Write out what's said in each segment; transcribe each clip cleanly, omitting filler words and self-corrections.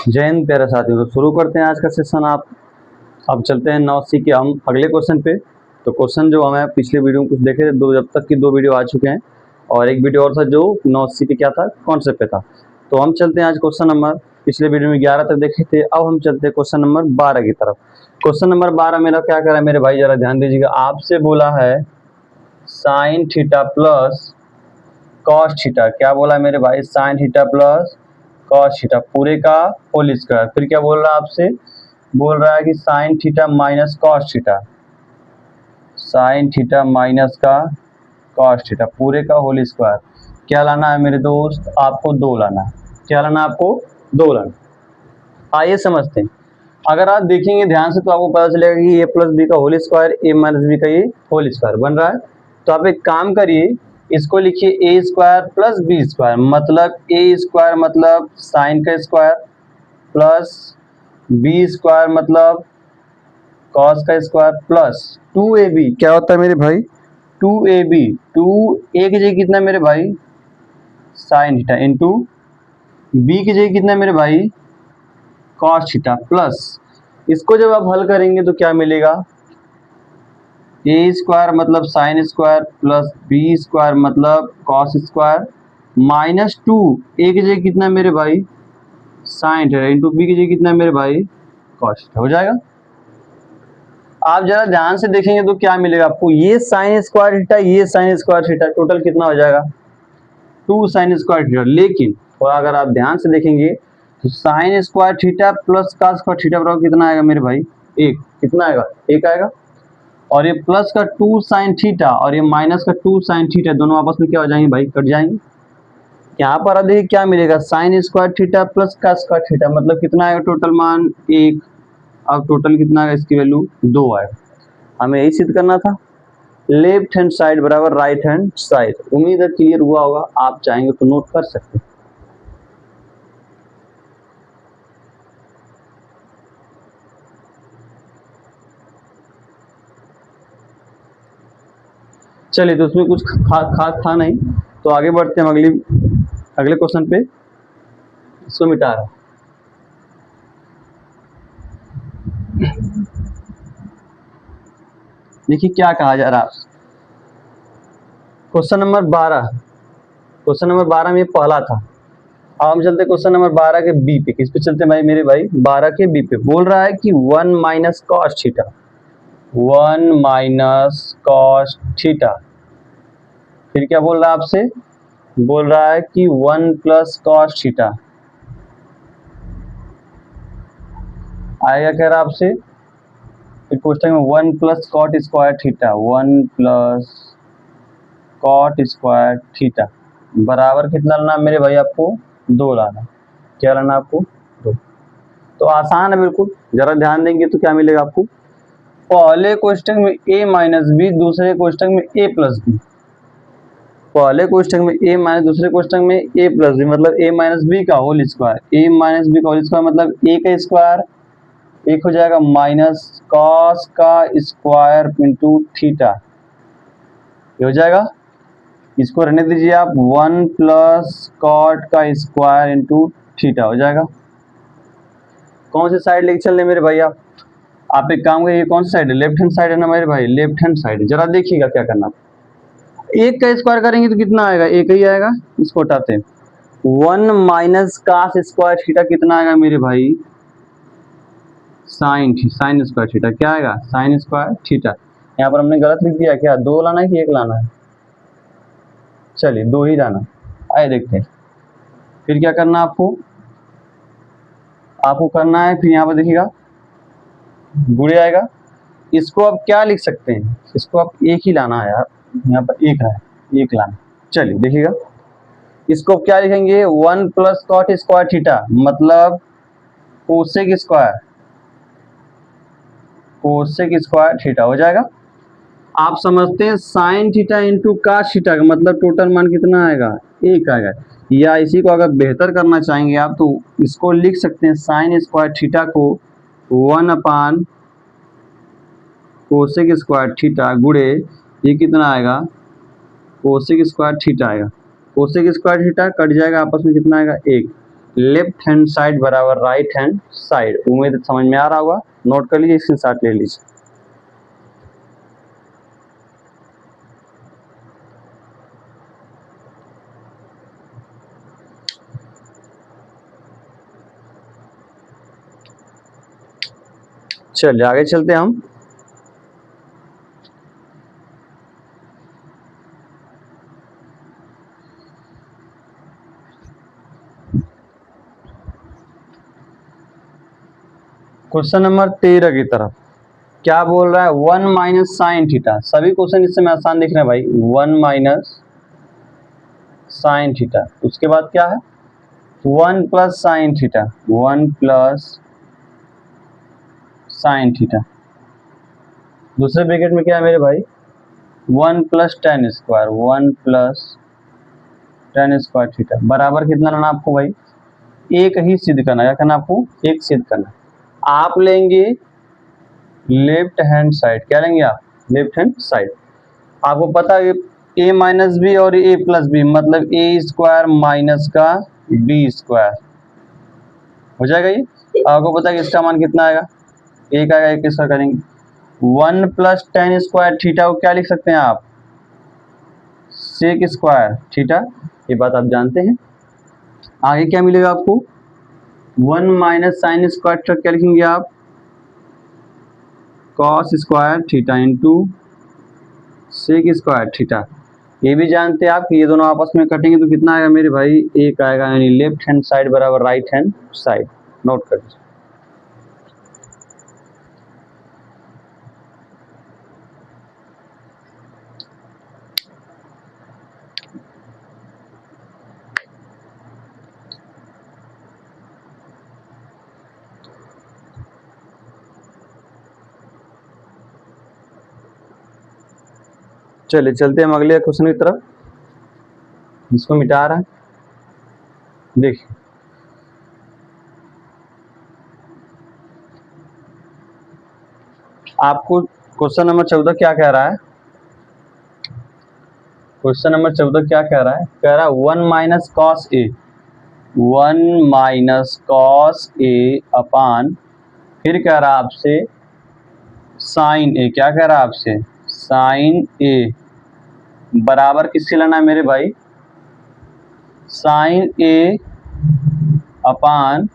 जय हिंद प्यारे साथियों। तो शुरू करते हैं आज का सेशन। आप अब चलते हैं 9C के हम अगले क्वेश्चन पे। तो क्वेश्चन जो हमें पिछले वीडियो में कुछ देखे थे, जब तक की 2 वीडियो आ चुके हैं और एक वीडियो और था जो 9C पे क्या था, कॉन्सेप्ट पे था। तो हम चलते हैं आज क्वेश्चन नंबर, पिछले वीडियो में 11 तक देखे थे, अब हम चलते हैं क्वेश्चन नंबर 12 की तरफ। क्वेश्चन नंबर 12 मेरा क्या कर रहा है मेरे भाई, जरा ध्यान दीजिएगा। आपसे बोला है sine theta plus cos theta. क्या बोला है मेरे भाई? Sign theta plus cos theta पूरे का होल स्क्वायर। फिर क्या बोल रहा है आपसे? बोल रहा है कि sine theta minus cos theta, sign theta minus का कॉस थीटा पूरे का होल स्क्वायर। क्या लाना है मेरे दोस्त? आपको 2 लाना है। क्या लाना है आपको? 2 लाना। आइए समझते हैं। अगर आप देखेंगे ध्यान से तो आपको पता चलेगा कि ए प्लस बी का होल स्क्वायर, ए माइनस बी का ये होल स्क्वायर बन रहा है। तो आप एक काम करिए, इसको लिखिए ए स्क्वायर प्लस बी स्क्वायर, मतलब ए स्क्वायर मतलब साइन का स्क्वायर प्लस बी स्क्वायर मतलब कॉस का स्क्वायर प्लस 2ab। क्या होता है मेरे भाई? 2ab, 2a की जगह कितना मेरे भाई? साइन थीटा इंटू बी की जगह कितना मेरे भाई? कॉस थीटा प्लस, इसको जब आप हल करेंगे तो क्या मिलेगा? ए स्क्वायर मतलब sine square plus B square मतलब कॉस स्क्वायर माइनस 2 ए की जगह कितना मेरे भाई? साइन थीटा इंटू बी की जगह कितना मेरे भाई? Cos theta. हो जाएगा। आप जरा ध्यान से देखेंगे तो क्या मिलेगा आपको? ये साइन स्क्वायर थीटा, ये साइन स्क्वायर थीटा, टोटल कितना हो जाएगा? 2 साइन स्क्वायर थीटा। लेकिन और अगर आप ध्यान से देखेंगे तो sine square theta plus cos square theta बराबर कितना आएगा मेरे भाई? 1। कितना आएगा? 1 आएगा। और ये प्लस का 2 साइन थीटा और ये माइनस का 2 साइन थीटा, दोनों आपस में क्या हो जाएंगे भाई? कट जाएंगे। यहाँ पर अब देखिए क्या मिलेगा? Sine square theta plus cos square theta, मतलब कितना आएगा टोटल मान? 1। अब टोटल कितना आएगा? इसकी वैल्यू 2 आएगा। हमें यही सिद्ध करना था। लेफ्ट हैंड साइड बराबर राइट हैंड साइड। उम्मीद है क्लियर हुआ होगा। आप चाहेंगे तो नोट कर सकते हैं। चलिए, तो उसमें कुछ खास था नहीं, तो आगे बढ़ते हैं अगले क्वेश्चन पे। इसको मिटा रहा। देखिए क्या कहा जा रहा है। क्वेश्चन नंबर 12, क्वेश्चन नंबर 12 में पहला था। अब हम चलते क्वेश्चन नंबर 12 के बी पे। किस पे चलते हैं भाई मेरे भाई? 12 के बी पे। बोल रहा है कि 1 minus cos theta, 1 minus cos theta. फिर क्या बोल रहा है आपसे? बोल रहा है कि 1 प्लस कॉस थीटा आएगा। कह रहा है आपसे क्वेश्चन में 1 plus cot square theta, 1 plus cot square theta बराबर कितना लाना मेरे भाई? आपको 2 लाना। क्या लाना आपको? 2। तो आसान है बिल्कुल। जरा ध्यान देंगे तो क्या मिलेगा आपको? पहले क्वेश्चन में a माइनस बी, दूसरे क्वेश्चन में a प्लस बी। पहले क्वेश्चन में a माइनस, दूसरे क्वेश्चन में a प्लस बी, मतलब a माइनस बी का whole square. a minus B का होल स्क्वायर मतलब a का स्क्वायर, एक हो जाएगा माइनस कॉस का स्क्वायर इंटू थीटा। ये हो जाएगा। इसको रहने दीजिए आप, 1 प्लस कॉट का स्क्वायर इंटू थीटा हो जाएगा। कौन सी साइड लेके चल रहे मेरे भाई? आप एक काम करिए, कौन सी साइड है? लेफ्ट हैंड साइड है ना मेरे भाई, लेफ्ट हैंड साइड। जरा देखिएगा क्या करना। 1 का स्क्वायर करेंगे तो कितना आएगा? 1 ही आएगा। इसको हटाते हैं। 1 माइनस कॉस स्क्वायर थीटा कितना आएगा मेरे भाई? Sine square theta. क्या आएगा? Sine square theta. यहाँ पर हमने गलत लिख दिया क्या? 2 लाना है कि 1 लाना है? चलिए 2 ही लाना। आइए देखते हैं। फिर क्या करना आपको करना है, फिर यहाँ पर देखिएगा गुणे आएगा। इसको आप क्या लिख सकते हैं? इसको आप 1 ही लाना है यार, यहाँ पर 1 है, 1 लाना। चलिए देखिएगा, इसको क्या लिखेंगे? 1 प्लस कॉट स्क्वायर थीटा मतलब कोसेक स्क्वायर थीटा हो जाएगा। आप समझते हैं sine theta into cos theta का मतलब टोटल मान कितना आएगा? 1 आएगा। या इसी को अगर बेहतर करना चाहेंगे आप तो इसको लिख सकते हैं, साइन स्क्वायर थीटा को 1 अपान कोसेक स्क्वायर थीटा गुणे ये कितना आएगा? कोसेक स्क्वायर थीटा आएगा। कोसेक स्क्वायर थीटा कट जाएगा, आपस में कितना आएगा? 1। लेफ्ट हैंड साइड बराबर राइट हैंड साइड। उम्मीद है समझ में आ रहा होगा, नोट कर लीजिए, स्क्रीनशॉट ले लीजिए। चलिए आगे चलते हैं हम। क्वेश्चन नंबर 13 की तरफ क्या बोल रहा है, 1 माइनस साइन थीटा। सभी क्वेश्चन इससे में आसान दिख रहे हैं भाई, 1 माइनस साइन थीटा। उसके बाद क्या है, 1 plus sine theta, 1 plus sine theta. दूसरे ब्रैकेट में क्या है मेरे भाई, 1 plus ten square, 1 plus ten square theta बराबर कितना लाना आपको भाई, एक ही सिद्ध करना। क्या करना आपको, एक सिद्ध करना। आप लेंगे लेफ्ट हैंड साइड, क्या लेंगे आप, लेफ्ट हैंड साइड। आपको पता है a माइनस बी और a प्लस बी मतलब a स्क्वायर माइनस का b स्क्वायर हो जाएगा। ये आपको पता है कि इसका मान कितना आएगा, एक आएगा, एक स्क्वायर करेंगे। 1 प्लस टेन स्क्वायर थीटा को क्या लिख सकते हैं आप, सेक स्क्वायर थीटा। ये बात आप जानते हैं। आगे क्या मिलेगा आपको, 1 माइनस साइन स्क्वायर थीटा क्या लिखेंगे आप, cos square theta into sec square theta. ये भी जानते हैं आप कि ये दोनों आपस में कटेंगे तो कितना आएगा मेरे भाई, एक आएगा, यानी लेफ्ट हैंड साइड बराबर राइट हैंड साइड। नोट कर दीजिए। चलिए चलते हैं हम अगले क्वेश्चन की तरफ, इसको मिटा रहा है। देखिए आपको क्वेश्चन नंबर 14 क्या कह रहा है, क्वेश्चन नंबर 14 क्या कह रहा है, कह रहा है 1 माइनस कॉस ए, 1 माइनस कॉस ए अपान, फिर कह रहा है आपसे साइन ए, क्या कह रहा है आपसे, साइन ए बराबर किससे लेना है मेरे भाई, साइन ए अपान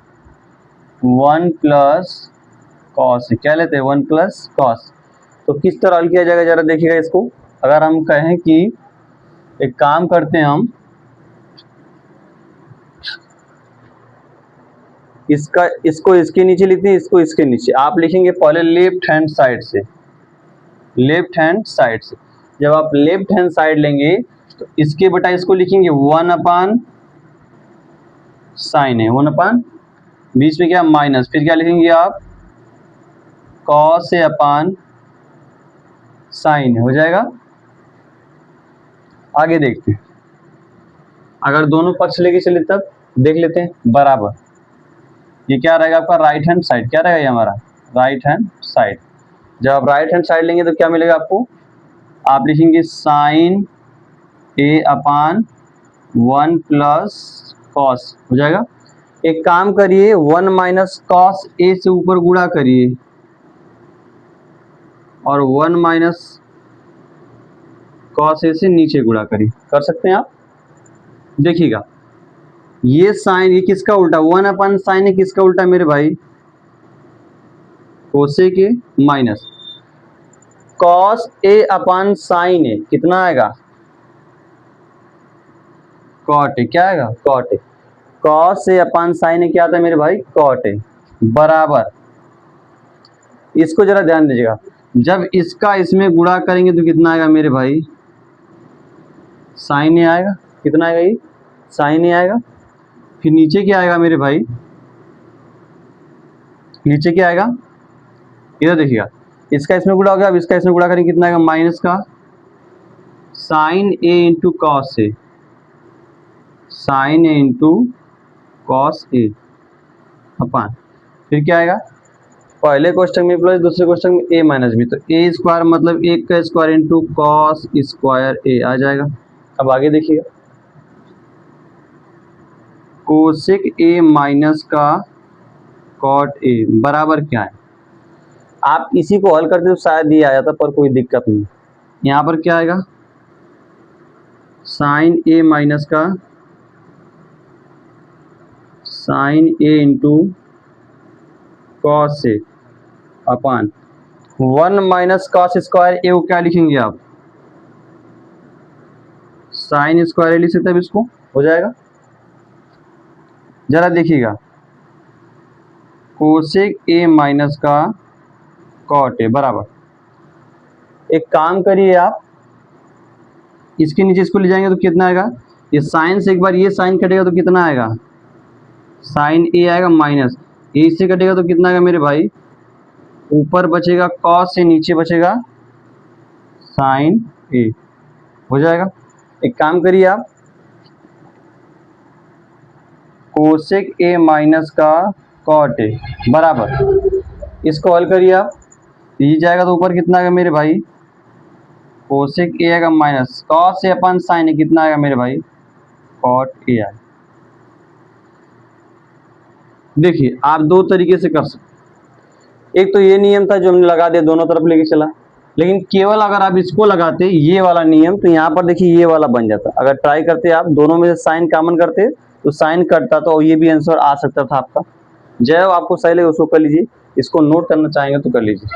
1 प्लस कॉस, क्या लेते हैं 1 प्लस कॉस। तो किस तरह हल किया जाएगा जरा देखिएगा इसको। अगर हम कहें कि एक काम करते हैं, हम इसको इसके नीचे लिखते हैं, इसको इसके नीचे। आप लिखेंगे पहले लेफ्ट हैंड साइड से, लेफ्ट हैंड साइड से। जब आप लेफ्ट हैंड साइड लेंगे तो इसके बटा इसको लिखेंगे 1 अपान साइन है, 1 अपान, बीच में क्या माइनस, फिर क्या लिखेंगे आप, कॉस ए अपान साइन हो जाएगा। आगे देखते हैं, अगर दोनों पक्ष लेके चले तब देख लेते हैं बराबर। ये क्या रहेगा आपका, राइट हैंड साइड, क्या रहेगा ये हमारा राइट हैंड साइड। जब आप राइट हैंड साइड लेंगे तो क्या मिलेगा आपको, आप लिखेंगे साइन ए अपान 1 प्लस कॉस हो जाएगा। एक काम करिए, 1 माइनस कॉस ए से ऊपर गुणा करिए और 1 माइनस कॉस ए से नीचे गुणा करिए, कर सकते हैं आप। देखिएगा ये साइन, ये किसका उल्टा, 1 अपन साइन है किसका उल्टा मेरे भाई, cosec A minus cos A upon sine A, कितना आएगा, कॉट ए, क्या आएगा cot A. Cos A upon sine A क्या आता है मेरे भाई, कॉट ए बराबर। इसको जरा ध्यान दीजिएगा, जब इसका इसमें गुणा करेंगे तो कितना आएगा मेरे भाई, साइन ए आएगा, कितना आएगा ये साइन ए आएगा। फिर नीचे क्या आएगा मेरे भाई, नीचे क्या आएगा, इधर देखिएगा, इसका इसमें गुणा हो गया, अब इसका इसमें गुणा करेंगे कितना आएगा, माइनस का sine A into cos A, sign A into cos A अपान, फिर क्या आएगा, पहले क्वेश्चन में प्लस, दूसरे क्वेश्चन में ए माइनस बी, तो ए स्क्वायर मतलब एक का स्क्वायर इंटू कॉस स्क्वायर ए आ जाएगा। अब आगे देखिएगा, कोसेक ए माइनस का कॉट ए बराबर क्या है। आप इसी को हल करते तो शायद ये आ जाता, पर कोई दिक्कत नहीं। यहाँ पर क्या आएगा, साइन ए माइनस का sine A into cos A upon 1 minus cos square ए को क्या लिखेंगे आप, साइन स्क्वायर ए लिख सकते हैं। इसको हो जाएगा, जरा देखिएगा, कोसेक ए माइनस का कॉट ए बराबर, एक काम करिए आप, इसके नीचे इसको ले जाएंगे तो कितना आएगा, ये साइन से एक बार ये साइन कटेगा तो कितना आएगा, साइन ए आएगा माइनस ए से कटेगा तो कितना आएगा मेरे भाई, ऊपर बचेगा कॉस से, नीचे बचेगा साइन ए, हो जाएगा। एक काम करिए आप, कोसेक ए माइनस का कॉट ए बराबर, इसको हल करिए आप, ये जाएगा तो ऊपर कितना आएगा मेरे भाई, कोसेक ए आएगा minus cos A upon sine A, कितना आएगा मेरे भाई, कॉट ए आएगा। देखिए आप दो तरीके से कर सकते, एक तो ये नियम था जो हमने लगा दिया, दोनों तरफ लेके चला, लेकिन केवल अगर आप इसको लगाते ये वाला नियम तो यहाँ पर देखिए ये वाला बन जाता। अगर ट्राई करते आप दोनों में से साइन कॉमन करते तो साइन कटता, तो ये भी आंसर आ सकता था आपका। जय हो, आपको सही लगे उसको कर लीजिए, इसको नोट करना चाहेंगे तो कर लीजिए।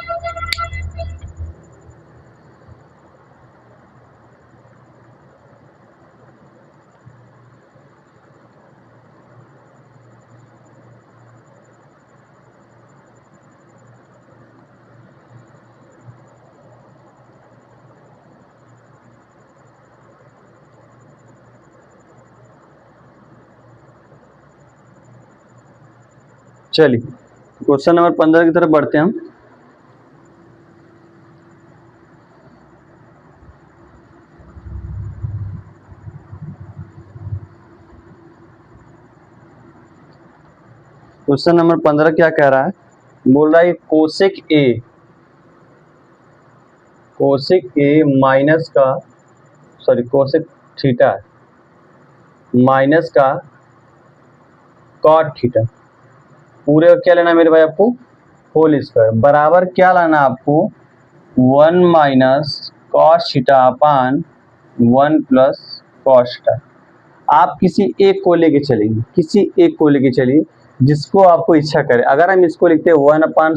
चलिए क्वेश्चन नंबर 15 की तरफ बढ़ते हैं हम। क्वेश्चन नंबर 15 क्या कह रहा है, बोल रहा है कोसेक ए माइनस का कोसेक थीटा माइनस का कॉट थीटा, पूरे क्या लेना है मेरे भाई आपको, होल स्क्वायर बराबर क्या लाना आपको, 1 minus cos theta upon 1 plus cos theta. आप किसी एक को लेके चलेंगे, किसी एक को लेके चलिए जिसको आपको इच्छा करे। अगर हम इसको लिखते हैं 1 अपान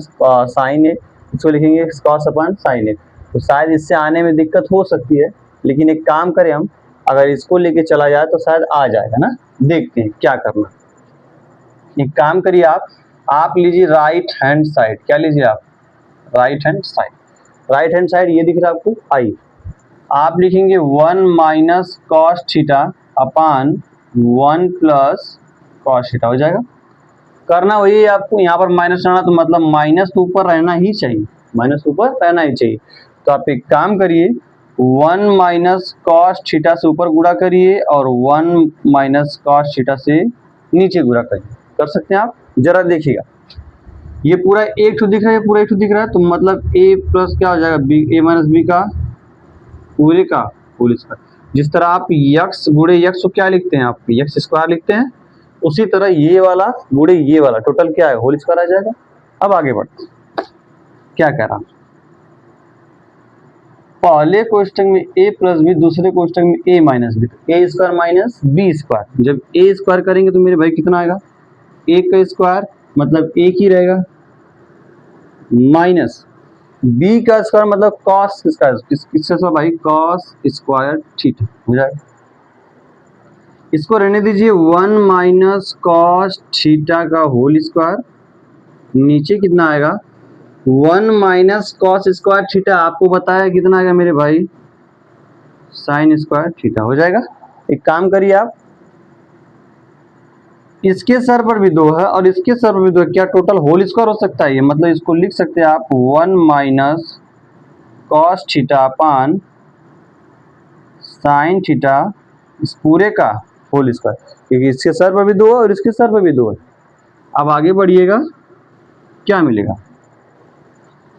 साइन ए, इसको लिखेंगे कॉस अपान साइन ए, तो शायद इससे आने में दिक्कत हो सकती है, लेकिन एक काम करें हम, अगर इसको लेके चला जाए तो शायद आ जाएगा ना। देखते हैं क्या करना। एक काम करिए आप लीजिए राइट हैंड साइड, क्या लीजिए आप, right hand side. Right hand side ये दिख रहा है आपको आई, आप लिखेंगे 1 minus cos theta upon 1 plus cos theta, हो जाएगा। करना वही है आपको, यहाँ पर माइनस रहना तो मतलब माइनस तो ऊपर रहना ही चाहिए, माइनस ऊपर रहना ही चाहिए। तो आप एक काम करिए, 1 माइनस कॉस थीटा से ऊपर गुणा करिए और 1 माइनस कॉस थीटा से नीचे गुणा करिए। कर सकते हैं आप, जरा देखिएगा, ये पूरा एक ठो दिख रहा है, पूरा एक ठो दिख रहा है, तो मतलब a प्लस क्या हो जाएगा बी, a माइनस बी का पूरे का होल स्क्वायर। जिस तरह आप यक्स गुणे यक्स को क्या लिखते हैं, आप यक्स स्क्वायर लिखते हैं, उसी तरह ये वाला गुणे ये वाला टोटल क्या है, होल स्क्वायर आ जाएगा। अब आगे बढ़ते, क्या कह रहा, पहले क्वेश्चन में a प्लस बी, दूसरे क्वेश्चन में a minus B, A square minus B square. जब a स्क्वायर करेंगे तो मेरे भाई कितना आएगा, a का स्क्वायर मतलब एक ही रहेगा, माइनस b का स्क्वायर मतलब कॉस स्क्वायर, किसका स्क्वायर भाई, कॉस स्क्वायर थीटा, हो जाएगा। इसको रहने दीजिए, 1 माइनस कॉस थीटा का होल स्क्वायर, नीचे कितना आएगा, 1 माइनस कॉस स्क्वायर थीटा, आपको बताया कितना आएगा मेरे भाई, साइन स्क्वायर थीटा, हो जाएगा। एक काम करिए आप, इसके सर पर भी 2 है और इसके सर पर भी 2 है, क्या टोटल होल स्क्वायर हो सकता है ये, मतलब इसको लिख सकते हैं आप 1 minus cos theta upon sine theta, इस पूरे का होल स्क्वायर, क्योंकि इसके सर पर भी 2 है और इसके सर पर भी 2 है। अब आगे बढ़िएगा, क्या मिलेगा,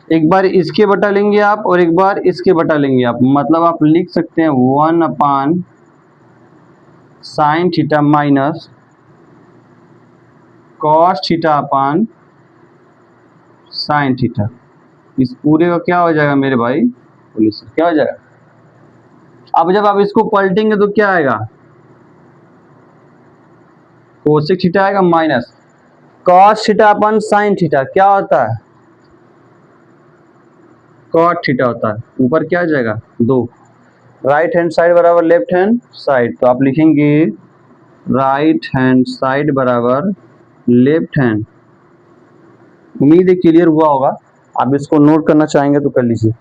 एक बार इसके बटा लेंगे आप और एक बार इसके बटा लेंगे आप, मतलब आप लिख सकते हैं 1 अपान sign theta minus cos theta upon sine theta. इस पूरे का क्या हो जाएगा मेरे भाई, क्या हो जाएगा। अब जब आप इसको पलटेंगे तो क्या आएगा, कोसेक थीटा आएगा माइनस कॉस थीटा अपन साइन थीटा, क्या होता है कॉट थीटा होता है। ऊपर क्या आ जाएगा 2, राइट हैंड साइड बराबर लेफ्ट हैंड साइड, तो आप लिखेंगे राइट हैंड साइड बराबर लेफ्ट हैंड। उम्मीद है क्लियर हुआ होगा। आप इसको नोट करना चाहेंगे तो कर लीजिए।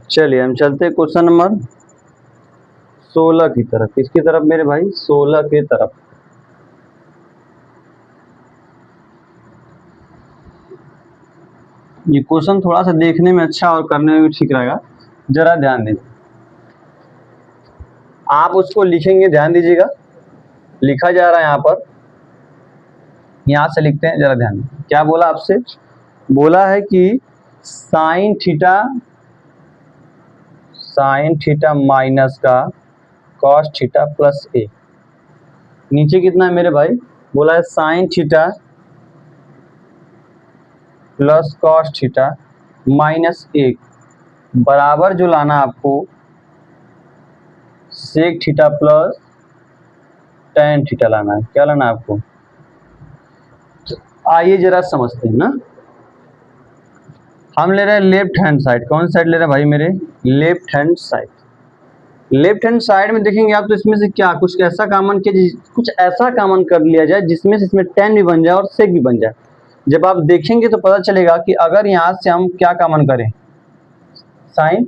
चलिए हम चलते हैं क्वेश्चन नंबर 16 की तरफ। किसकी तरफ मेरे भाई, 16 की तरफ। ये क्वेश्चन थोड़ा सा देखने में अच्छा और करने में भी ठीक रहेगा, जरा ध्यान दीजिए। आप उसको लिखेंगे, ध्यान दीजिएगा, लिखा जा रहा है यहाँ पर, यहाँ से लिखते हैं, जरा ध्यान दीजिए। क्या बोला आपसे, बोला है कि साइन थीटा माइनस का कॉस थीटा प्लस ए। नीचे कितना है मेरे भाई, बोला है sine theta plus cos theta minus A, बराबर जो लाना आपको sec theta plus tan theta लाना है। क्या लाना है आपको, आइए जरा समझते हैं ना। हम ले रहे हैं लेफ्ट हैंड साइड। कौन साइड ले रहे हैं भाई मेरे, left hand side. Left hand side में देखेंगे आप तो इसमें से क्या कुछ ऐसा कॉमन कुछ ऐसा कॉमन कर लिया जाए जिसमें से इसमें टेन भी बन जाए और सेक भी बन जाए। जब आप देखेंगे तो पता चलेगा कि अगर यहाँ से हम क्या कॉमन करें, साइन,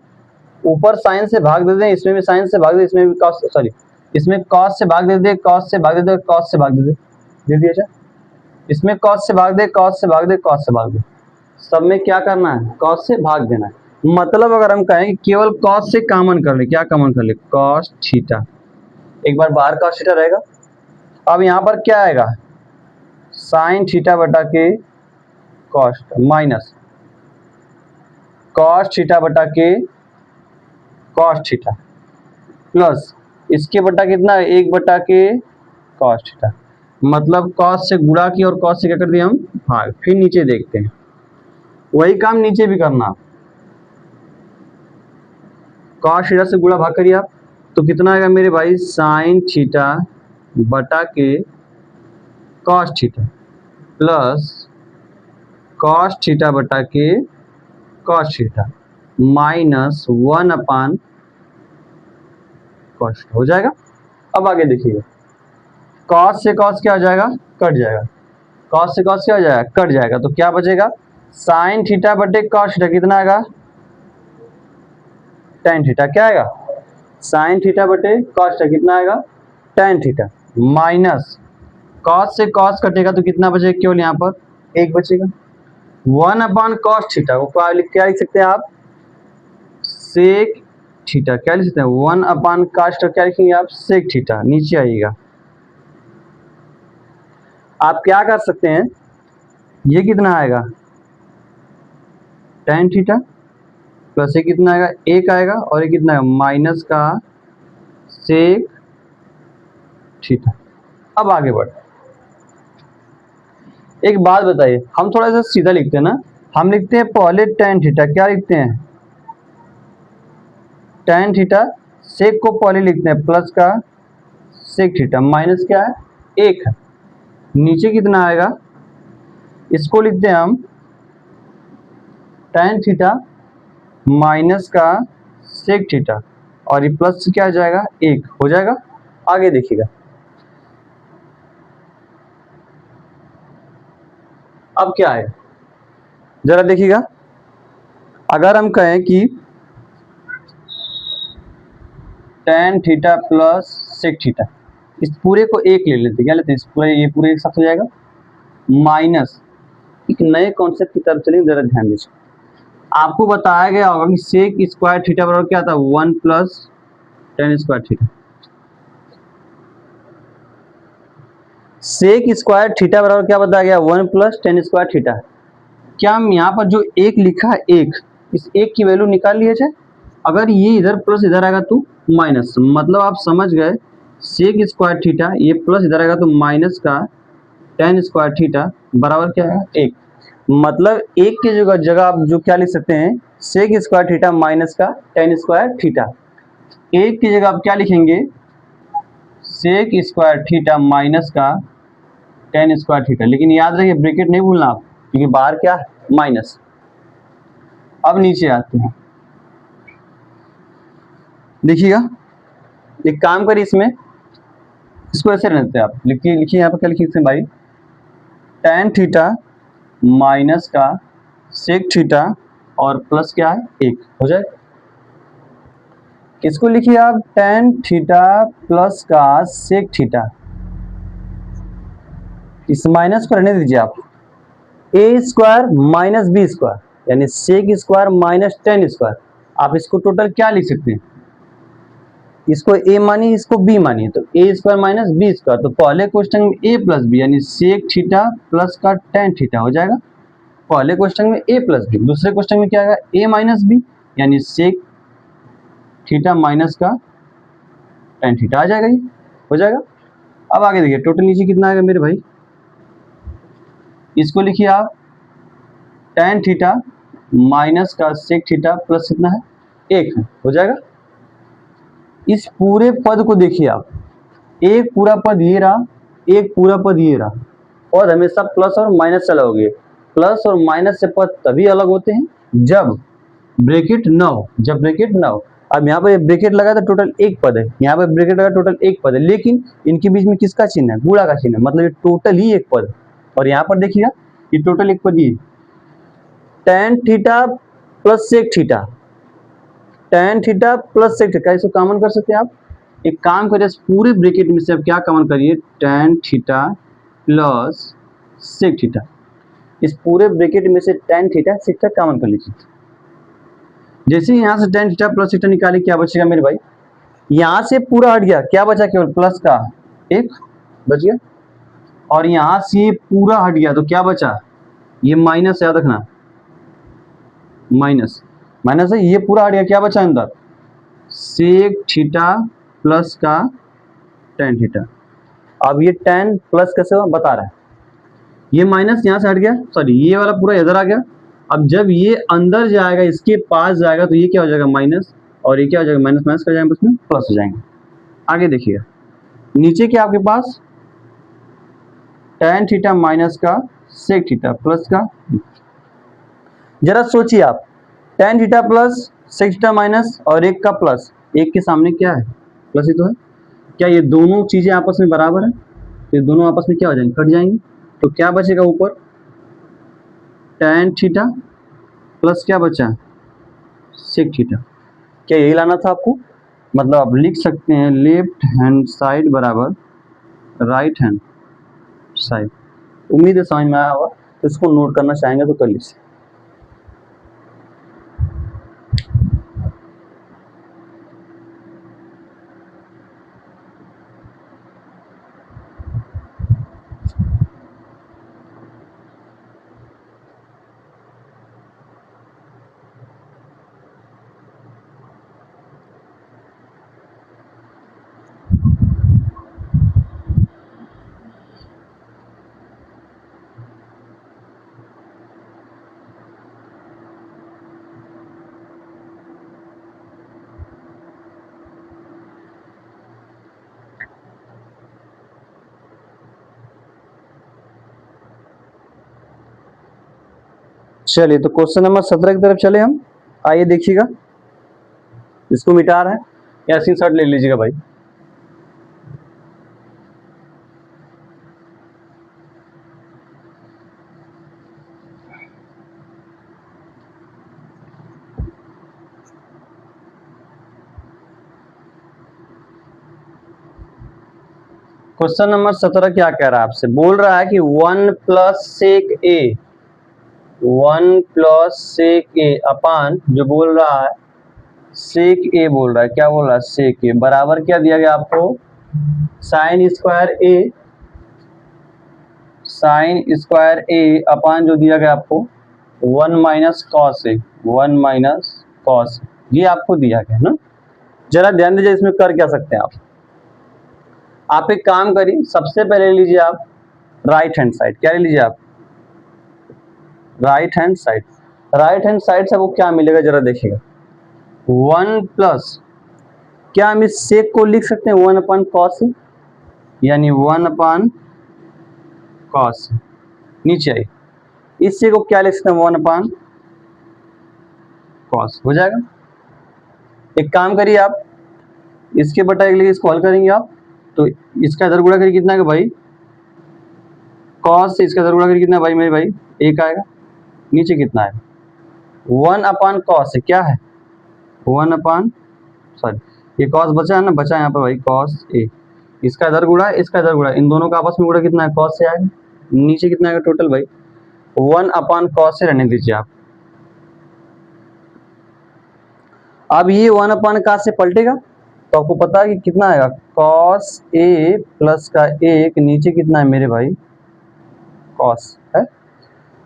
ऊपर साइन से भाग दे दें, इसमें भी साइन से भाग दे, इसमें भी कॉस, सॉरी इसमें कॉस से भाग दे दे, कॉस से भाग दे दे, कॉस से भाग दे दिया जाए। इसमें कॉस से भाग दे, कॉस से भाग दे, कॉस से भाग दे, सब में क्या करना है, कॉस से भाग देना है। मतलब अगर हम कहें कि केवल कॉस से कॉमन कर ले, क्या कॉमन कर ले, कॉस थीटा, एक बार बाहर कॉस थीटा रहेगा। अब यहाँ पर क्या आएगा, साइन थीटा बटा के कॉस माइनस कॉस थीटा बटा के कॉस थीटा प्लस इसके बटा कितना है, 1 बटा के कॉस थीटा। मतलब कॉस से गुणा किया और कॉस से क्या कर दिया हम, भाग। फिर नीचे देखते हैं, वही काम नीचे भी करना। कॉस थीटा से गुणा भाग करिए आप, तो कितना आएगा मेरे भाई, साइन थीटा बटा के cos theta plus cos theta बटा के कॉस थीटा माइनस 1 अपान कॉस हो जाएगा। अब आगे देखिएगा, कॉस से कॉस क्या हो जाएगा, कट जाएगा। कॉस से कॉस क्या हो जाएगा, कट जाएगा। तो क्या बचेगा, साइन थीटा बटे कॉस थीटा, कितना आएगा, टेन थीटा। क्या आएगा, साइन थीटा बटे कॉस थीटा, कितना आएगा, टेन थीटा माइनस कॉस से कॉस कटेगा तो कितना बचेगा, केवल यहाँ पर 1 बचेगा। 1 अपान कॉस थीटा को क्या लिख सकते हैं आप, सेक थीटा। क्या लिख सकते हैं, 1 अपान कॉस थीटा, क्या लिखेंगे आप, सेक थीटा। नीचे आइएगा, आप क्या कर सकते हैं, ये कितना आएगा, टेन थीटा प्लस ये कितना आएगा, 1 आएगा, और ये कितना आएगा, माइनस का सेक थीटा। अब आगे बढ़, एक बात बताइए, हम थोड़ा सा सीधा लिखते हैं ना, हम लिखते हैं पहले टेन थीटा, क्या लिखते हैं, टेन थीटा, सेक को पहले लिखते हैं प्लस का सेक थीटा, माइनस क्या है, 1 है। नीचे कितना आएगा, इसको लिखते हैं हम टेन थीटा माइनस का सेक थीटा, और ये प्लस क्या आ जाएगा, 1 हो जाएगा। आगे देखिएगा, अब क्या है, जरा देखिएगा, अगर हम कहें कि tan theta plus sec theta, इस पूरे को एक ले लेते, क्या लेते हैं, इस पूरे, ये पूरे एक साथ हो जाएगा, माइनस एक नए कॉन्सेप्ट की तरफ चलिए, जरा ध्यान दीजिए। आपको बताया गया होगा कि सेक स्क्वायर थीटा बराबर क्या था, 1 plus tan square theta. Sec square theta बराबर क्या बताया गया, 1 प्लस tan स्क्वायर थीटा। क्या हम यहाँ पर जो एक लिखा है, एक, इस एक की वैल्यू निकाल लिया जाए, अगर ये इधर प्लस इधर आएगा तो माइनस, मतलब आप समझ गए, सेक स्क्वायर थीटा ये प्लस इधर आएगा तो माइनस का tan स्क्वायर थीटा बराबर क्या है, एक। मतलब एक की जगह आप जो क्या लिख सकते हैं, सेक स्क्वायर थीटा माइनस का tan स्क्वायर थीटा। एक की जगह आप क्या लिखेंगे, सेक स्क्वायर थीटा माइनस का tan स्क्वायर थीटा, लेकिन याद रखिए ब्रैकेट नहीं भूलना आप, क्योंकि बाहर क्या है, माइनस। अब नीचे आते हैं, देखिएगा, एक काम करिए, इसमें इसको ऐसे रहते हैं आप, लिखिए लिखिए यहाँ पर क्या लिखिए भाई, tan थीटा माइनस का सेक थीटा और प्लस क्या है, एक, हो जाए। इसको लिखिए आप tan थीटा प्लस का सेक थीटा, इस माइनस को रहने दीजिए आप, A square minus B square, यानी sec square minus tan square. आप इसको टोटल क्या लिख सकते हैं, इसको ए मानिए, इसको बी मानिए, तो ए स्क्वायर माइनस बी स्क्वायर। तो पहले क्वेश्चन में ए प्लस बी यानी सेक थीटा प्लस का tan थीटा हो जाएगा, पहले क्वेश्चन में ए प्लस बी। दूसरे क्वेश्चन में क्या आएगा, ए माइनस बी यानी सेक थीटा माइनस का tan थीटा आ जाएगा, ये हो जाएगा। अब आगे देखिए, टोटल नीचे कितना आएगा मेरे भाई, इसको लिखिए आप tan थीटा माइनस का सेक थीटा प्लस कितना है, एक है, हो जाएगा। इस पूरे पद को देखिए आप, एक पूरा पद ये रहा, एक पूरा पद ये रहा, और हमेशा प्लस और माइनस चला होगी। प्लस और माइनस से पद तभी अलग होते हैं जब ब्रैकेट ना हो, जब ब्रैकेट ना हो। अब यहाँ पे ब्रैकेट लगा तो टोटल एक पद है, यहाँ पे ब्रैकेट लगा टोटल एक पद है, लेकिन इनके बीच में किसका चिन्ह है, गुणा का चिन्ह है, मतलब ये टोटल ही एक पद। और यहाँ पर देखिएगा ये टोटल एक पद, ये tan theta plus sec theta, tan theta plus sec theta, इसको कॉमन कर सकते हैं आप। एक काम करिए, पूरे ब्रैकेट में से आप क्या कॉमन करिए, tan theta plus sec theta, इस पूरे ब्रैकेट में से tan theta sec theta common कर लीजिए। जैसे ही यहाँ से tan थीटा प्लस थीटा निकाले, क्या बचेगा मेरे भाई, यहाँ से पूरा हट गया, क्या बचा, केवल प्लस का एक बच गया, और यहाँ से पूरा हट गया तो क्या बचा, ये माइनस, याद रखना, माइनस माइनस है, ये पूरा हट गया, क्या बचा अंदर, सेक थीटा प्लस का tan थीटा। अब ये tan प्लस कैसे बता रहा है, ये माइनस यहाँ से हट गया, सॉरी ये वाला पूरा इधर आ गया। अब जब ये अंदर जाएगा, इसके पास जाएगा, तो ये क्या हो जाएगा, माइनस, और ये क्या हो जाएगा, माइनस माइनस कर जाएंगे, उसमें प्लस हो जाएंगे। आगे देखिएगा, नीचे क्या आपके पास, tan थीटा माइनस का सेक थीटा प्लस का, जरा सोचिए आप, tan theta plus sec theta minus और एक का प्लस, एक के सामने क्या है, प्लस ही तो है। क्या ये दोनों चीजें आपस में बराबर है, तो ये दोनों आपस में क्या हो जाएंगे, कट जाएंगे, तो क्या बचेगा ऊपर, tan थीटा प्लस क्या बचा, सेक थीटा। क्या यही लाना था आपको, मतलब आप लिख सकते हैं लेफ्ट हैंड साइड बराबर राइट हैंड साइड। उम्मीद है समझ में आया होगा, तो इसको नोट करना चाहेंगे तो कर लीजिए। चलिए, तो क्वेश्चन नंबर 17 की तरफ चले हम। आइए देखिएगा, इसको मिटा रहा है, या स्क्रीनशॉट ले लीजिएगा भाई। क्वेश्चन नंबर 17 क्या कह रहा है आपसे, बोल रहा है कि 1 प्लस सेक ए, 1 प्लस सेक ए अपान जो बोल रहा है सेक ए बोल रहा है, क्या बोल रहा है सेक ए बराबर क्या दिया गया आपको, साइन स्क्वायर ए, साइन स्क्वायर ए अपान जो दिया गया आपको 1 माइनस कॉस ए, 1 माइनस कॉस, ये आपको दिया गया ना। जरा ध्यान दीजिए इसमें कर क्या सकते हैं आप एक काम करिए, सबसे पहले लीजिए आप राइट हैंड साइड, क्या ले लीजिए आप right hand side, right hand side से वो क्या मिलेगा जरा देखिएगा, 1 प्लस क्या हम इस सेक को लिख सकते हैं 1 अपान कॉस, यानी 1 अपान कॉस, नीचे आई इस सेक को क्या लिख सकते हैं 1 अपान कॉस, हो जाएगा। एक काम करिए आप इसके बटा एक लेके इसको हल करेंगे आप, तो इसका इधर गुणा करिए कितना आएगा भाई, कॉस से इसका इधर गुणा करिए कितना भाई मेरे भाई, एक आएगा, नीचे कितना है 1 अपान कॉस है, क्या है 1 अपान सॉरी ये कॉस बचा है ना, बचा यहाँ पर भाई कॉस ए, इसका इधर गुणा है इसका इधर गुणा, इन दोनों का आपस में गुणा कितना है कॉस से आएगा, नीचे कितना आएगा टोटल भाई 1 अपान कॉस से रहने दीजिए आप। अब ये 1 अपान कॉस से पलटेगा तो आपको पता है कि कितना आएगा कॉस ए प्लस का एक, नीचे कितना है मेरे भाई कॉस है।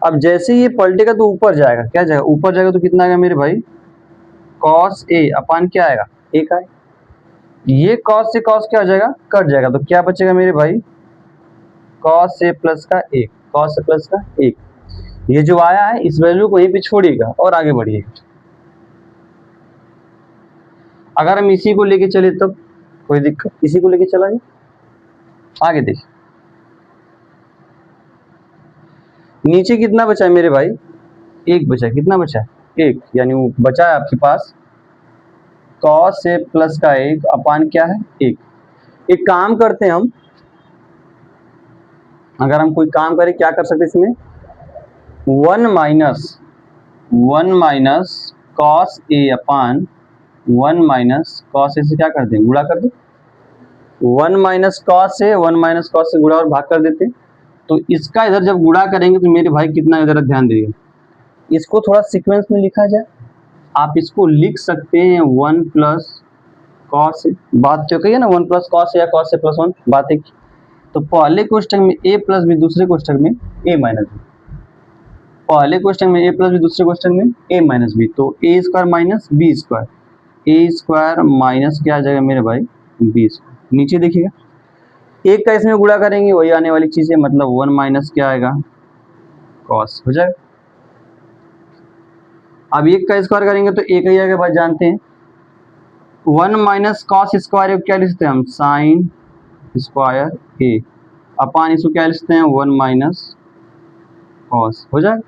अब जैसे ये पलटेगा तो ऊपर जाएगा, क्या जाएगा ऊपर जाएगा तो कितना आएगा मेरे भाई कॉस ए अपान क्या आएगा एक आएगा, ये कॉस से कॉस क्या हो जाएगा कट जाएगा, तो क्या बचेगा मेरे भाई कॉस ए प्लस का एक, कॉस ए प्लस का एक, ये जो आया है इस वैल्यू को यहीं पे छोड़िएगा और आगे बढ़िएगा। अगर हम इसी को लेके चले तब कोई दिक्कत, इसी को लेके चला गया आगे देखिए, नीचे कितना बचा है मेरे भाई एक बचा है, कितना बचा है एक, यानी वो बचा है आपके पास कॉस ए प्लस का एक अपान क्या है एक। एक काम करते हैं हम, अगर हम कोई काम करें क्या कर सकते हैं इसमें 1 माइनस कॉस ए अपान 1 माइनस कॉस ए से क्या कर दें गुणा कर दें, 1 माइनस कॉस से गुणा और भाग कर देते हैं, तो इसका इधर जब गुणा करेंगे तो मेरे भाई कितना इधर ध्यान दीजिए, इसको थोड़ा सीक्वेंस में लिखा जाए, आप इसको लिख सकते हैं 1 प्लस कॉस ए, बात तो कही है ना 1 प्लस कॉस या कॉस ए प्लस 1 बात है, तो पहले कोष्टक में ए प्लस बी, दूसरे कोष्टक में ए माइनस बी, पहले कोष्टक में ए प्लस बी, दूसरे कोष्टक में ए माइनस बी, तो ए स्क्वायर माइनस बी स्क्वायर, ए स्क्वायर माइनस क्या आ जाएगा मेरे भाई बी स्क्वायर, नीचे देखिएगा एक का इसमें गुणा करेंगे वही आने वाली चीज है, मतलब 1 माइनस क्या आएगा कॉस हो जाएगा। अब एक का स्क्वायर करेंगे तो एक ही आएगा भाई, जानते हैं 1 माइनस कॉस स्क्वायर क्या लिखते हैं हम साइन स्क्वायर ए अपान इसको क्या लिखते हैं 1 माइनस कॉस, हो जाएगा।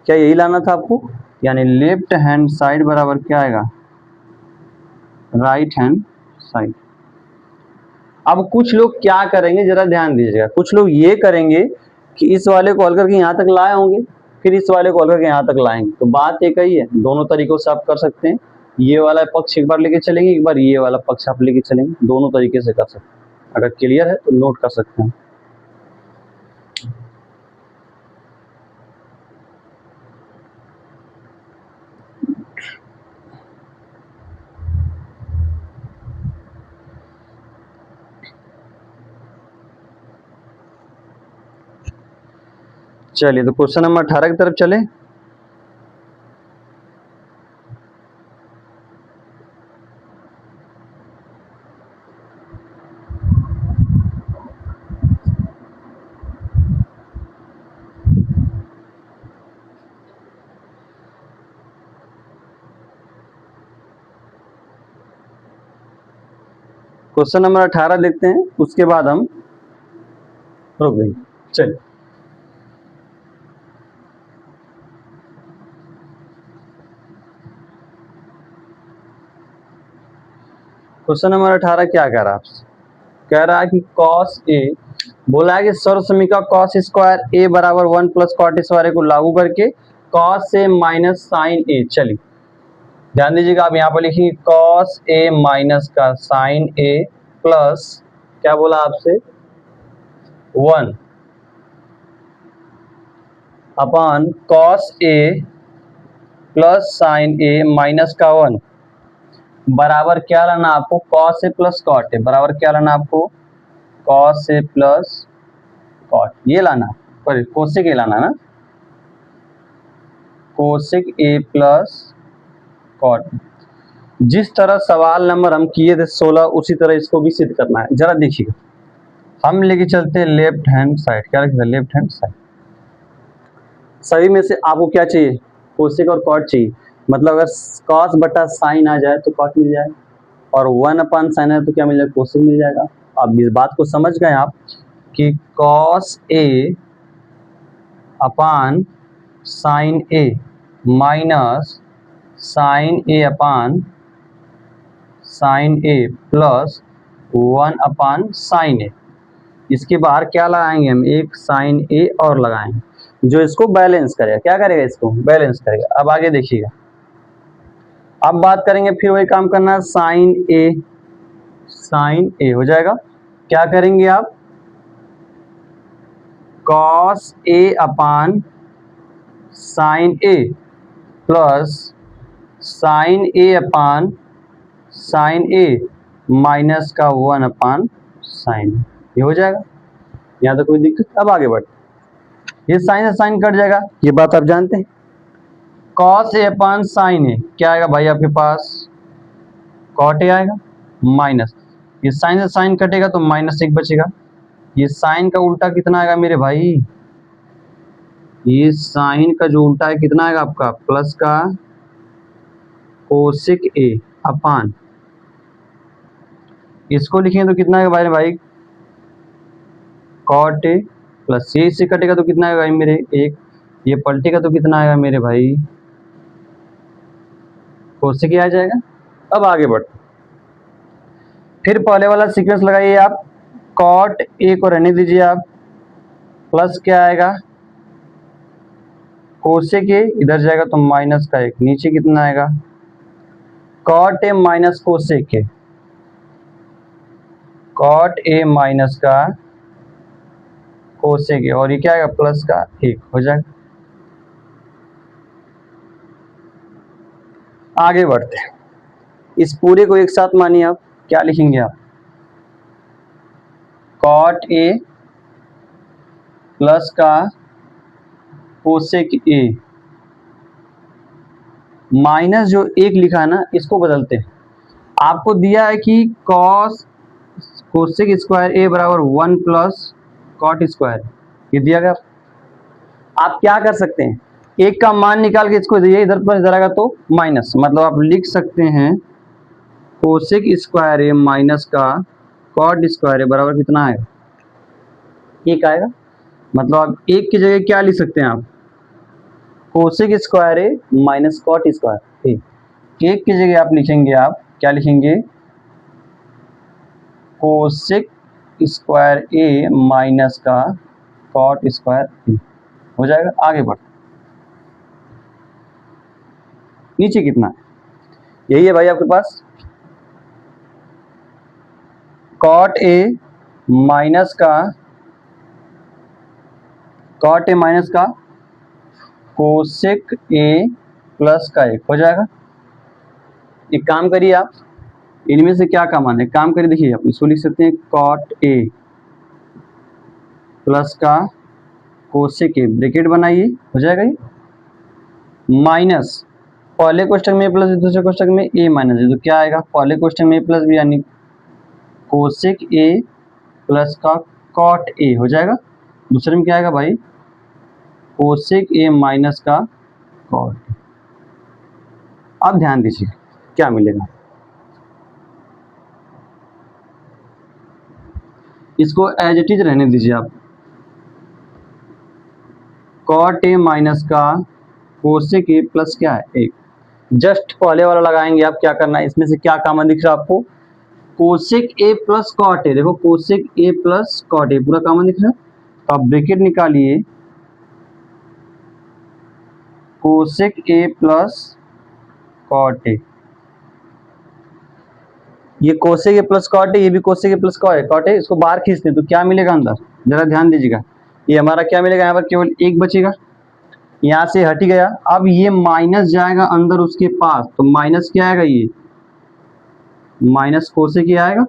क्या यही लाना था आपको, यानी लेफ्ट हैंड साइड बराबर क्या आएगा राइट हैंड साइड। अब कुछ लोग क्या करेंगे जरा ध्यान दीजिएगा, कुछ लोग ये करेंगे कि इस वाले को हल करके यहाँ तक लाए होंगे, फिर इस वाले को हल करके यहाँ तक लाएंगे, तो बात एक ही है, दोनों तरीकों से आप कर सकते हैं, ये वाला पक्ष एक बार लेके चलेंगे, एक बार ये वाला पक्ष आप लेके चलेंगे, दोनों तरीके से कर सकते हैं। अगर क्लियर है तो नोट कर सकते हैं। चलिए तो क्वेश्चन नंबर 18 की तरफ चले। क्वेश्चन नंबर 18 देखते हैं, उसके बाद हम रुक देंगे। चलिए क्वेश्चन नंबर 18 क्या कह रहा है आपसे, कह रहा है कि कॉस ए, बोला है कि सर्व समीकरण कॉस स्क्वायर ए बराबर 1 प्लस कॉट स्क्वायर को लागू करके cos A minus sine A. चलिए ध्यान दीजिएगा, आप यहाँ पर लिखिए कॉस ए माइनस का साइन ए प्लस क्या बोला आपसे, 1 upon cos A plus sine A minus का 1 बराबर क्या लाना आपको, cos A plus cot A, बराबर क्या लाना आपको, कॉस ए प्लस कॉट, ये लाना, सॉरी कोसेक ए लाना ना, कोसेक ए प्लस कॉट। जिस तरह सवाल नंबर हम किए थे 16 उसी तरह इसको भी सिद्ध करना है। जरा देखिए, हम लेके चलते हैं लेफ्ट हैंड साइड, क्या रखते हैं, लेफ्ट हैंड साइड। सभी में से आपको क्या चाहिए, कोसेक और कॉट चाहिए, मतलब अगर कॉस बटा साइन आ जाए तो कॉट मिल जाए, और 1 अपॉन साइन है तो क्या मिल जाएगा, कोसेक मिल जाएगा। अब इस बात को समझ गए आप कि cos A upon sine A minus sine A upon sine A plus 1 upon sine ए, इसके बाहर क्या लगाएंगे हम, एक साइन ए और लगाएंगे जो इसको बैलेंस करेगा, क्या करेगा, इसको बैलेंस करेगा। अब आगे देखिएगा, अब बात करेंगे, फिर वही काम करना है, साइन ए हो जाएगा, क्या करेंगे आप, cos A upon sine A plus sine A upon sine A minus का 1 अपॉन साइन, ये हो जाएगा, यहाँ तो कोई दिक्कत। अब आगे बढ़, ये साइन से साइन कट जाएगा, ये बात आप जानते हैं। Cos A upon sine A क्या आएगा भाई आपके पास, कॉट ए आएगा, माइनस ये साइन से साइन कटेगा तो -1 बचेगा, ये साइन का उल्टा कितना आएगा मेरे भाई, ये साइन का जो उल्टा है कितना आएगा आपका, प्लस का कोसेक ए अपॉन, इसको लिखेंगे तो कितना आएगा भाई, कॉट ए प्लस ये इससे कटेगा तो कितना आएगा भाई मेरे, 1, ये पलटेगा तो कितना आएगा मेरे भाई, कोसेक ए आ जाएगा। अब आगे बढ़ते, फिर पहले वाला सीक्वेंस लगाइए आप, कॉट ए को रहने दीजिए आप, प्लस क्या आएगा, कोसेक ए इधर जाएगा तो माइनस का 1, नीचे कितना आएगा, cot A minus cosec A, cot A minus का कोसेक ए, और ये क्या आएगा, प्लस का 1 हो जाएगा। आगे बढ़ते हैं, इस पूरे को एक साथ मानिए आप, क्या लिखेंगे आप, कॉट ए प्लस का कोसेक ए माइनस जो 1 लिखा है ना, इसको बदलते हैं। आपको दिया है कि कॉस कोसेक स्क्वायर ए बराबर 1 प्लस कॉट स्क्वायर, ये दिया गया। आप क्या कर सकते हैं, एक का मान निकाल के इसको दिए, इधर पर इधर आएगा तो माइनस, मतलब आप लिख सकते हैं कोसेक स्क्वायर ए माइनस का कॉट स्क्वायर ए बराबर कितना आएगा, 1 आएगा। मतलब आप 1 की जगह क्या लिख सकते हैं आप, कोसेक स्क्वायर ए माइनस कॉट स्क्वायर ए, 1 की जगह आप लिखेंगे, आप क्या लिखेंगे, कोसेक स्क्वायर ए माइनस का कॉट स्क्वायर ए हो जाएगा। आगे बढ़, नीचे कितना है, यही है भाई आपके पास, कॉट ए माइनस का कोसेक ए प्लस का 1 हो जाएगा। एक काम करिए आप, इनमें से क्या कमाना है, काम करिए, देखिए आप इसको लिख सकते हैं कॉट ए प्लस का कोसेक ए, ब्रैकेट बनाइए, हो जाएगा ये, माइनस पहले क्वेश्चन में प्लस दूसरे क्वेश्चन में ए माइनस है, तो क्या आएगा, पहले क्वेश्चन में प्लस बी यानी कोसेक ए प्लस का कॉट ए हो जाएगा, दूसरे में क्या आएगा भाई, कोसेक ए माइनस का कॉट। अब ध्यान दीजिए क्या मिलेगा, इसको एज इट इज रहने दीजिए आप, कॉट ए माइनस का कोसेक ए प्लस क्या है 1, जस्ट पहले वाला लगाएंगे आप, क्या करना है, इसमें से क्या कॉमन दिख रहा है आपको, cosec A plus cot A, देखो cosec A plus cot A पूरा कॉमन दिख रहा है, तो आप ब्रैकेट निकालिए, cosec A plus cot A, ये कोसेक ए प्लस कॉट है, ये भी कोसेक ए प्लस कॉट है। इसको बाहर खींचते हैं तो क्या मिलेगा अंदर, जरा ध्यान दीजिएगा। ये हमारा क्या मिलेगा, यहाँ पर केवल एक बचेगा, यहाँ से हट ही गया। अब ये माइनस जाएगा अंदर उसके पास, तो माइनस क्या आएगा, ये माइनस कोसेक ही आएगा।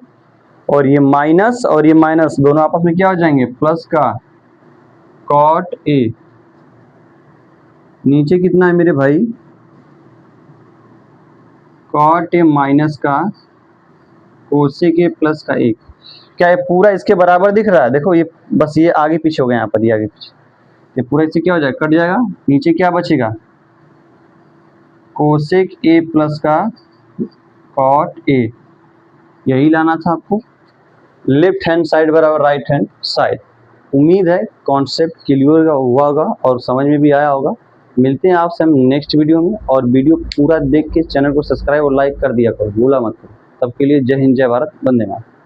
और ये माइनस दोनों आपस में क्या हो जाएंगे, प्लस का कॉट ए। नीचे कितना है मेरे भाई, कॉट ए माइनस का कोसेक ए प्लस का एक। क्या ये पूरा इसके बराबर दिख रहा है, देखो ये बस ये आगे पीछे हो गया, यहाँ पर ये आगे पीछे, ये पूरा इससे क्या हो जाएगा, कट जाएगा। नीचे क्या बचेगा, कोसेक ए प्लस का कॉट ए। यही लाना था आपको, लेफ्ट हैंड साइड बराबर राइट हैंड साइड। उम्मीद है कॉन्सेप्ट क्लियर हुआ होगा और समझ में भी आया होगा। मिलते हैं आपसे हम नेक्स्ट वीडियो में, और वीडियो पूरा देख के चैनल को सब्सक्राइब और लाइक कर दिया करो, भूला मत करो। तब के लिए जय हिंद, जय भारत, वंदे मातरम।